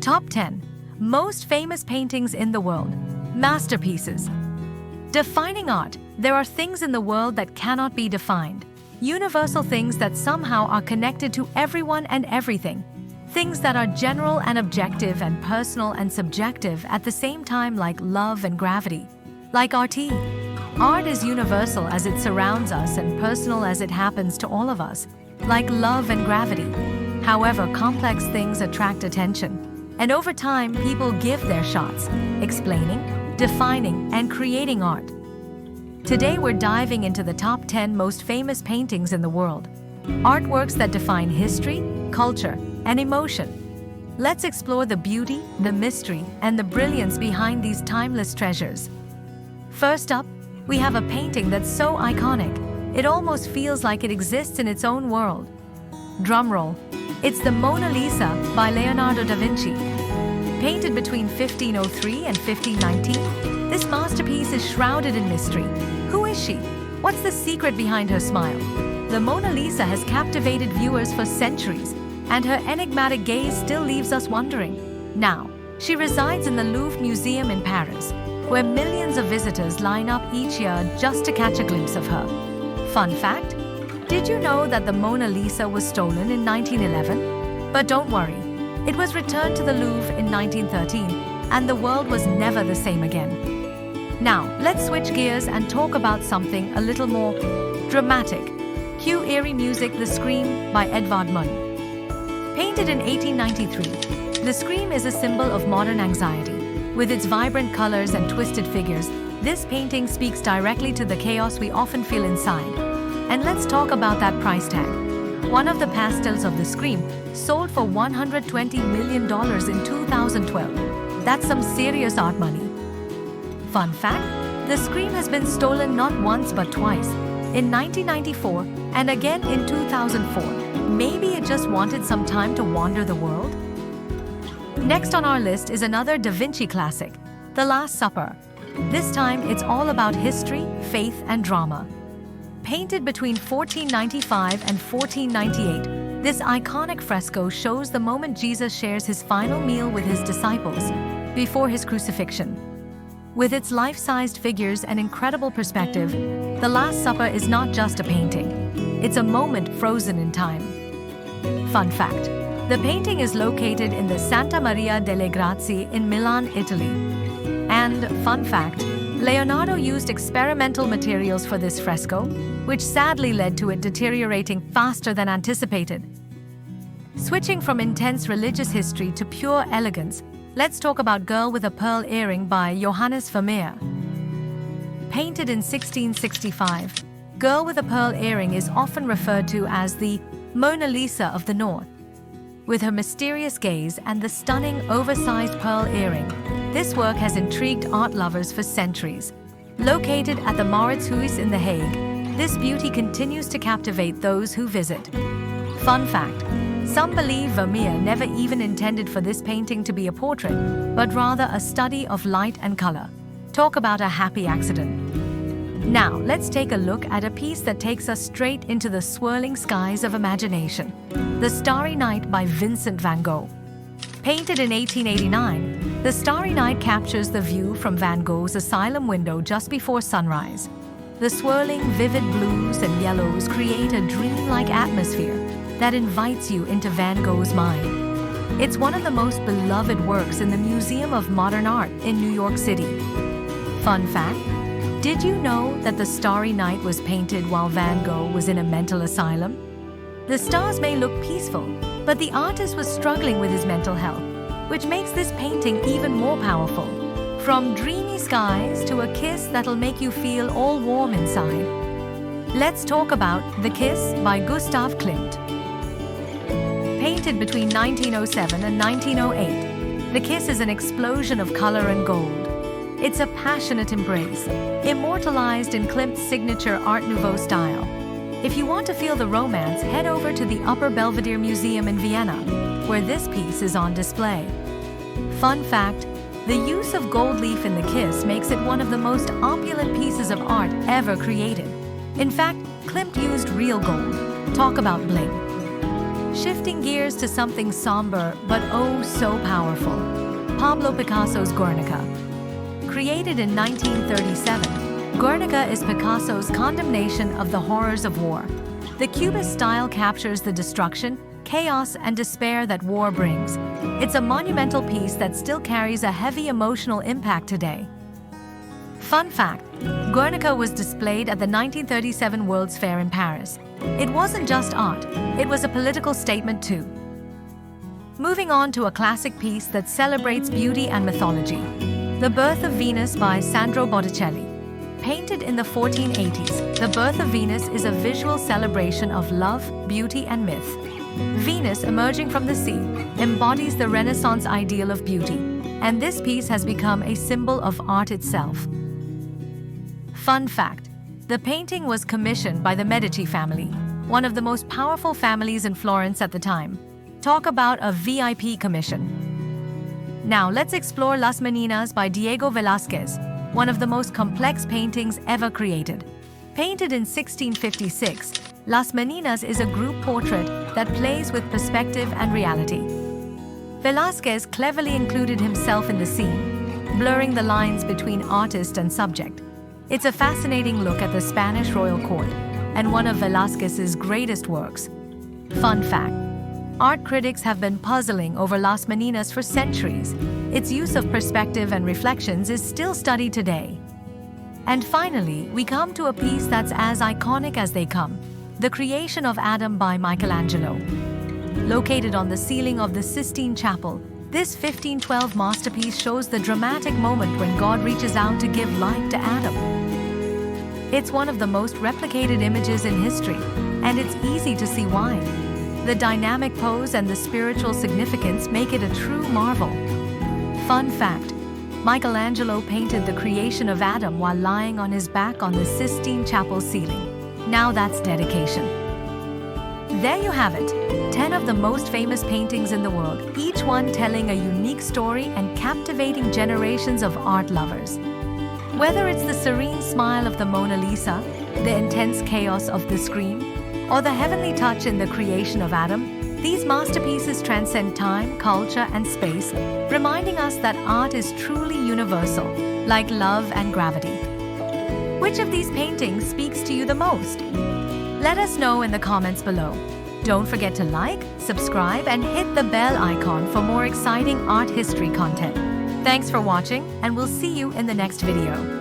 Top 10 Most Famous Paintings in the World. Masterpieces. Defining art. There are things in the world that cannot be defined. Universal things that somehow are connected to everyone and everything. Things that are general and objective and personal and subjective at the same time, like love and gravity. Like art. Art is universal as it surrounds us and personal as it happens to all of us. Like love and gravity. However, complex things attract attention. And over time, people give their shots, explaining, defining, and creating art. Today we're diving into the top 10 most famous paintings in the world. Artworks that define history, culture, and emotion. Let's explore the beauty, the mystery, and the brilliance behind these timeless treasures. First up, we have a painting that's so iconic, it almost feels like it exists in its own world. Drumroll. It's the Mona Lisa by Leonardo da Vinci. Painted between 1503 and 1519, this masterpiece is shrouded in mystery. Who is she? What's the secret behind her smile? The Mona Lisa has captivated viewers for centuries, and her enigmatic gaze still leaves us wondering. Now, she resides in the Louvre Museum in Paris, where millions of visitors line up each year just to catch a glimpse of her. Fun fact: did you know that the Mona Lisa was stolen in 1911? But don't worry, it was returned to the Louvre in 1913, and the world was never the same again. Now, let's switch gears and talk about something a little more dramatic. Cue eerie music, The Scream by Edvard Munch. Painted in 1893, The Scream is a symbol of modern anxiety. With its vibrant colors and twisted figures, this painting speaks directly to the chaos we often feel inside. And let's talk about that price tag. One of the pastels of The Scream sold for $120 million in 2012. That's some serious art money. Fun fact: The Scream has been stolen not once but twice, in 1994 and again in 2004. Maybe it just wanted some time to wander the world? Next on our list is another Da Vinci classic, The Last Supper. This time it's all about history, faith, and drama. Painted between 1495 and 1498, this iconic fresco shows the moment Jesus shares his final meal with his disciples before his crucifixion. With its life-sized figures and incredible perspective, The Last Supper is not just a painting. It's a moment frozen in time. Fun fact: the painting is located in the Santa Maria delle Grazie in Milan, Italy. And, fun fact, Leonardo used experimental materials for this fresco, which sadly led to it deteriorating faster than anticipated. Switching from intense religious history to pure elegance, let's talk about Girl with a Pearl Earring by Johannes Vermeer. Painted in 1665, Girl with a Pearl Earring is often referred to as the Mona Lisa of the North. With her mysterious gaze and the stunning oversized pearl earring, this work has intrigued art lovers for centuries. Located at the Mauritshuis in The Hague, this beauty continues to captivate those who visit. Fun fact: some believe Vermeer never even intended for this painting to be a portrait, but rather a study of light and color. Talk about a happy accident. Now, let's take a look at a piece that takes us straight into the swirling skies of imagination. The Starry Night by Vincent van Gogh. Painted in 1889, The Starry Night captures the view from Van Gogh's asylum window just before sunrise. The swirling, vivid blues and yellows create a dreamlike atmosphere that invites you into Van Gogh's mind. It's one of the most beloved works in the Museum of Modern Art in New York City. Fun fact: did you know that The Starry Night was painted while Van Gogh was in a mental asylum? The stars may look peaceful, but the artist was struggling with his mental health, which makes this painting even more powerful. From dreamy skies to a kiss that'll make you feel all warm inside. Let's talk about The Kiss by Gustav Klimt. Painted between 1907 and 1908, The Kiss is an explosion of color and gold. It's a passionate embrace, immortalized in Klimt's signature Art Nouveau style. If you want to feel the romance, head over to the Upper Belvedere Museum in Vienna, where this piece is on display. Fun fact: the use of gold leaf in The Kiss makes it one of the most opulent pieces of art ever created. In fact, Klimt used real gold. Talk about bling. Shifting gears to something somber but oh so powerful. Pablo Picasso's Guernica. Created in 1937, Guernica is Picasso's condemnation of the horrors of war. The Cubist style captures the destruction, chaos, and despair that war brings. It's a monumental piece that still carries a heavy emotional impact today. Fun fact: Guernica was displayed at the 1937 World's Fair in Paris. It wasn't just art, it was a political statement too. Moving on to a classic piece that celebrates beauty and mythology. The Birth of Venus by Sandro Botticelli. Painted in the 1480s, The Birth of Venus is a visual celebration of love, beauty, and myth. Venus, emerging from the sea, embodies the Renaissance ideal of beauty, and this piece has become a symbol of art itself. Fun fact: the painting was commissioned by the Medici family, one of the most powerful families in Florence at the time. Talk about a VIP commission. Now let's explore Las Meninas by Diego Velasquez, one of the most complex paintings ever created. Painted in 1656, Las Meninas is a group portrait that plays with perspective and reality. Velasquez cleverly included himself in the scene, blurring the lines between artist and subject. It's a fascinating look at the Spanish royal court, and one of Velasquez's greatest works. Fun fact: art critics have been puzzling over Las Meninas for centuries. Its use of perspective and reflections is still studied today. And finally, we come to a piece that's as iconic as they come: The Creation of Adam by Michelangelo. Located on the ceiling of the Sistine Chapel, this 1512 masterpiece shows the dramatic moment when God reaches out to give life to Adam. It's one of the most replicated images in history, and it's easy to see why. The dynamic pose and the spiritual significance make it a true marvel. Fun fact: Michelangelo painted The Creation of Adam while lying on his back on the Sistine Chapel ceiling. Now that's dedication. There you have it, 10 of the most famous paintings in the world, each one telling a unique story and captivating generations of art lovers. Whether it's the serene smile of the Mona Lisa, the intense chaos of The Scream, or the heavenly touch in The Creation of Adam, these masterpieces transcend time, culture, and space, reminding us that art is truly universal, like love and gravity. Which of these paintings speaks to you the most? Let us know in the comments below. Don't forget to like, subscribe, and hit the bell icon for more exciting art history content. Thanks for watching, and we'll see you in the next video.